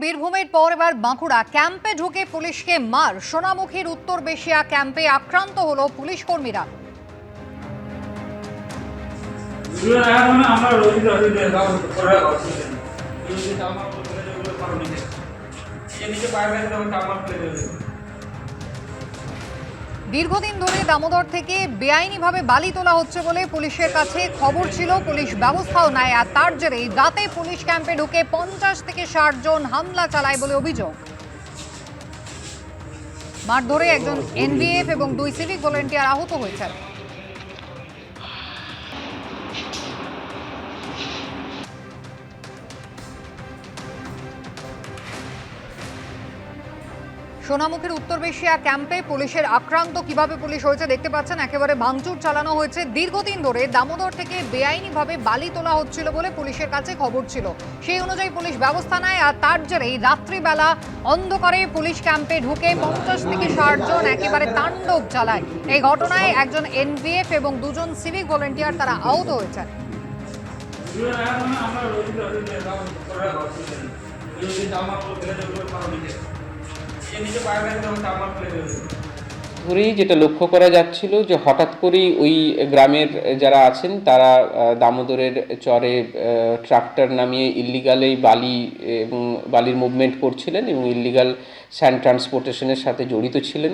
বীরভূমের পর এবার বাঁকুড়া ক্যাম্পে ঢুকে পুলিশকে মার। সোনামুখীর উত্তর বেশিয়া ক্যাম্পে আক্রান্ত হলো পুলিশ কর্মীরা। দীর্ঘদিন ধরে দামোদর থেকে বেআইনিভাবে বালি তোলা হচ্ছে বলে পুলিশের কাছে খবর ছিল, পুলিশ ব্যবস্থাও নেয়। আর তার জেরেই রাতে পুলিশ ক্যাম্পে ঢুকে 50 থেকে 60 জন হামলা চালায় বলে অভিযোগ। মারধরে একজন এনভিএফ এবং 2 সিভিক ভলেন্টিয়ার আহত হয়েছেন। সোনামুখীর উত্তর বেশিয়া ক্যাম্পে পুলিশের আক্রান্ত কিভাবে পুলিশ হয়েছে দেখতে পাচ্ছেন। একেবারে ভাঙচুর চালানো হয়েছে। দীর্ঘদিন ধরে দামোদর থেকে বেআইনিভাবে বালি তোলা হচ্ছিল বলে পুলিশের কাছে খবর ছিল, সেই অনুযায়ী পুলিশ ব্যবস্থা নেয়। আর তার জেরেই রাত্রিবেলা অন্ধকারে পুলিশ ক্যাম্পে ঢুকে 50 থেকে 60 জন একেবারে তাণ্ডব চালায়। এই ঘটনায় একজন এনভিএফ এবং 2 জন সিভিক ভলেন্টিয়ার তারা আহত হয়েছেন। ধরেই যেটা লক্ষ্য করা যাচ্ছিল যে হঠাৎ করেই ওই গ্রামের যারা আছেন তারা দামোদরের চরে ট্রাক্টর নামিয়ে ইল্লিগালি বালি এবং বালির মুভমেন্ট করছিলেন এবং ইল্লিগাল স্যান্ড ট্রান্সপোর্টেশনের সাথে জড়িত ছিলেন।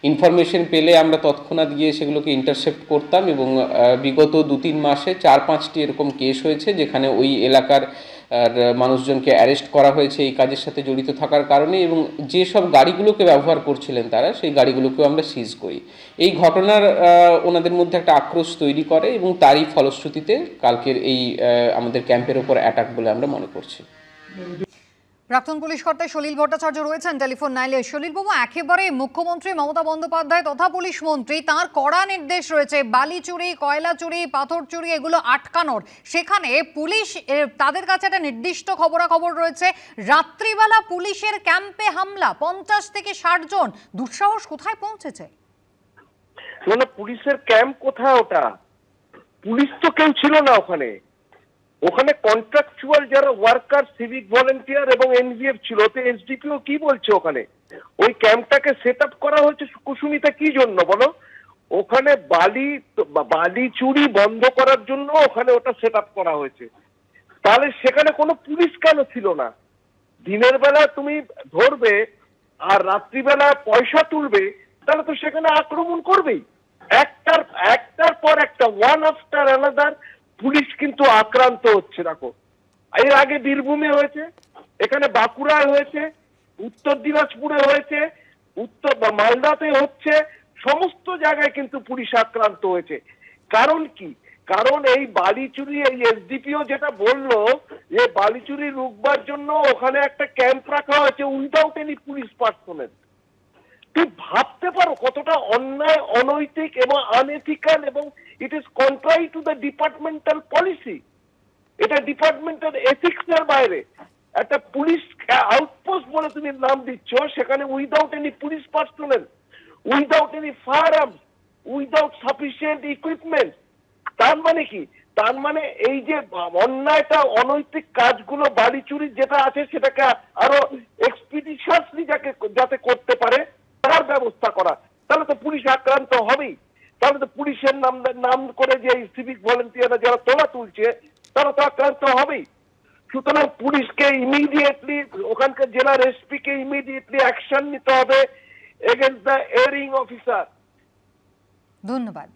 ইনফরমেশন পেলে আমরা তৎক্ষণাৎ গিয়ে সেগুলোকে ইন্টারসেপ্ট করতাম এবং বিগত 2-3 মাসে 4-5টি এরকম কেস হয়েছে যেখানে ওই এলাকার মানুষজনকে অ্যারেস্ট করা হয়েছে এই কাজের সাথে জড়িত থাকার কারণে, এবং যেসব গাড়িগুলোকে ব্যবহার করছিলেন তারা সেই গাড়িগুলোকেও আমরা সিজ করি। এই ঘটনার ওনাদের মধ্যে একটা আক্রোশ তৈরি করে এবং তারই ফলশ্রুতিতে কালকের এই আমাদের ক্যাম্পের ওপর অ্যাটাক বলে আমরা মনে করছি। প্রাক্তন পুলিশ কর্তা সলিল ভট্টাচার্য রয়েছেন টেলিফোন লাইনে। সলিল বাবু, একেবারে মুখ্যমন্ত্রী মমতা বন্দ্যোপাধ্যায় তথা পুলিশ মন্ত্রী তার কড়া নির্দেশ রয়েছে বালি চুরি, কয়লা চুরি, পাথর চুরি এগুলো আটকানোর। সেখানে পুলিশ তাদের কাছে একটা নির্দিষ্ট খবরাখবর রয়েছে, রাত্রিবেলা পুলিশের ক্যাম্পে হামলা, 50 থেকে 60 জন। দুঃসাহস কোথায় পৌঁছেছে? মানে পুলিশের ক্যাম্প কোথায়? ওটা পুলিশ তো কেউ ছিল না ওখানে। ওখানে কন্ট্রাকচুয়াল যারা ওয়ার্কার, সিভিক ভলেন্টিয়ার এবং এনভিএফ ছিল। তো এসডিপিও কি বলছে ওখানে ওই ক্যাম্পটাকে সেট আপ করা হয়েছে কুসুমিতা কি জন্য বলো? ওখানে বালি চুরি বন্ধ করার জন্য ওখানে ওটা সেট আপ করা হয়েছে। তাহলে সেখানে কোনো পুলিশ কেন ছিল না? দিনের বেলা তুমি ধরবে আর রাত্রিবেলা পয়সা তুলবে, তাহলে তো সেখানে আক্রমণ করবেই। একটার পর একটা, ওয়ান আফটার অ্যানাদার পুলিশ কিন্তু আক্রান্ত হচ্ছে। দেখো, এর আগে বীরভূমে হয়েছে, এখানে বাঁকুড়ায় হয়েছে, উত্তর দিনাজপুরে হয়েছে, উত্তর মালদাতে হচ্ছে, সমস্ত জায়গায় কিন্তু পুলিশ আক্রান্ত হয়েছে। কারণ কি? কারণ এই বালি চুরি, এই এসডিপিও যেটা বললো যে বালি চুরি রুখবার জন্য ওখানে একটা ক্যাম্প রাখা হয়েছে উইদাউট এনি পুলিশ পার্সোনেল। তুই ভাবতে পারো কতটা অন্যায়, অনৈতিক এবং আনএথিক্যাল, এবং it is contrary to the departmental policy. এটা ডিপার্টমেন্টাল এথিক্স এর বাইরে। একটা পুলিশ আউটপোস্ট বলে তুমি নাম দিচ্ছ, সেখানে without any police personnel, without any fire arms, without sufficient equipment. তার মানে কি? তার মানে এই যে অন্যায়টা, অনৈতিক কাজগুলো, বালি চুরি যেটা আছে সেটাকে আরো এক্সপিডিশিয়াসলি যাতে করতে পারে তার ব্যবস্থা করা। তাহলে তো পুলিশ আক্রান্ত হবেই। তাহলে তো পুলিশের নাম করে যে সিভিক ভলেন্টিয়াররা যারা তোলা তুলছে তারা তো আক্রান্ত হবেই। সুতরাং পুলিশকে ইমিডিয়েটলি, ওখানকার জেলার এসপি কে ইমিডিয়েটলি অ্যাকশন নিতে হবে এগেইনস্ট দ্য এরিং অফিসার। ধন্যবাদ।